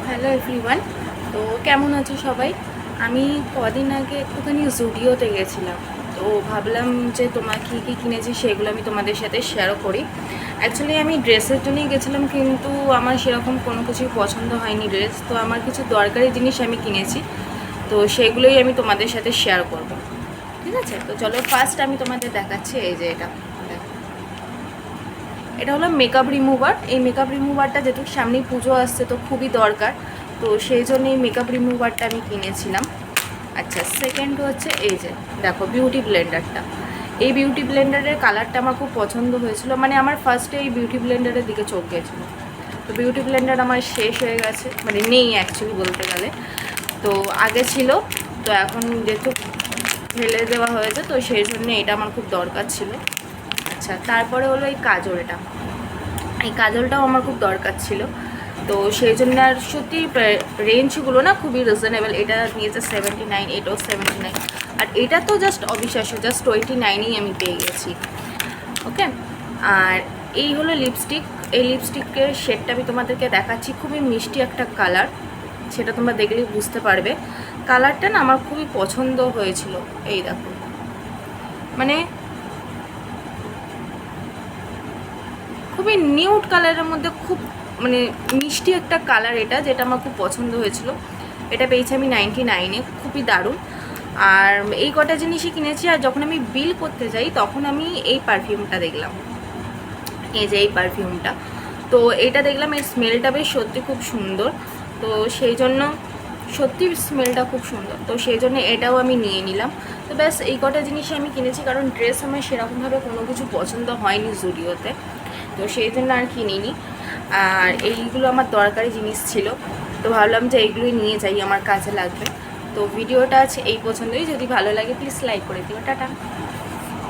Hello everyone. তো কেমন আছো সবাই? আমি কদিন আগে একটুখানি জুডিওতে গেছিলাম। তো ভাবলাম যে কী কী কিনেছি সেগুলো আমি তোমাদের সাথে শেয়ারও করি। অ্যাকচুয়ালি আমি ড্রেসের জন্যই গেছিলাম, কিন্তু আমার সেরকম কোনো কিছুই পছন্দ হয়নি ড্রেস। তো আমার কিছু দরকারি জিনিস আমি কিনেছি, তো সেগুলোই আমি তোমাদের সাথে শেয়ার করব। ঠিক আছে, তো চলো ফার্স্ট আমি তোমাদের দেখাচ্ছি। এই যে এটা দেখো, এটা হলো মেকআপ রিমুভার। এই মেকআপ রিমুভারটা যেহেতু সামনেই পুজো আসছে তো খুবই দরকার, তো সেই জন্য এই মেকআপ রিমুভারটা আমি কিনেছিলাম। আচ্ছা, সেকেন্ড হচ্ছে এই যে দেখো বিউটি ব্লেন্ডারটা। এই বিউটি ব্লেন্ডারের কালারটা আমার খুব পছন্দ হয়েছিল, মানে আমার ফার্স্টে এই বিউটি ব্লেন্ডারের দিকে চোখ গেছিলো। তো বিউটি ব্লেন্ডার আমার শেষ হয়ে গেছে, মানে নেই অ্যাকচুয়ালি বলতে গেলে। তো আগে ছিল, তো এখন যেহেতু ফেলে দেওয়া হয়েছে তো সেই জন্য এটা আমার খুব দরকার ছিল। আচ্ছা, তারপরে হলো এই কাজল। এই কাজলটাও আমার খুব দরকার ছিল, তো সেই জন্য। আর সত্যি রেঞ্জগুলো না খুবই রিজনেবল। এটা নিয়েছে 79, এটাও 79, আর এটা তো জাস্ট অবিশ্বাস্য, জাস্ট 29ই আমি পেয়ে গেছি। ওকে, আর এই হলো লিপস্টিক। এই লিপস্টিকের শেডটা আমি তোমাদেরকে দেখাচ্ছি, খুবই মিষ্টি একটা কালার, সেটা তোমরা দেখলেই বুঝতে পারবে। কালারটা না আমার খুবই পছন্দ হয়েছিল। এই দেখো, মানে খুবই নিউড কালারের মধ্যে খুব মানে মিষ্টি একটা কালার এটা, যেটা আমার খুব পছন্দ হয়েছিল। এটা পেয়েছি আমি 99-এ, খুবই দারুণ। আর এই কটা জিনিসই কিনেছি। আর যখন আমি বিল করতে যাই তখন আমি এই পারফিউমটা দেখলাম, এই যে এই পারফিউমটা। তো এইটা দেখলাম, এই স্মেলটা বেশ সত্যি খুব সুন্দর। তো সেই জন্য সত্যি স্মেলটা খুব সুন্দর, তো সেই জন্য এটাও আমি নিয়ে নিলাম। তো ব্যাস এই কটা জিনিসই আমি কিনেছি, কারণ ড্রেস আমার সেরকমভাবে কোনো কিছু পছন্দ হয়নি জুডিওতে, তো সেই জন্য আর কিনিনি। আর এইগুলো আমার দরকারি জিনিস ছিল, তো ভাবলাম যে এইগুলোই নিয়ে যাই, আমার কাজে লাগবে। তো ভিডিওটা আছে এই পছন্দই, যদি ভালো লাগে প্লিজ লাইক করে দিও। টাটা।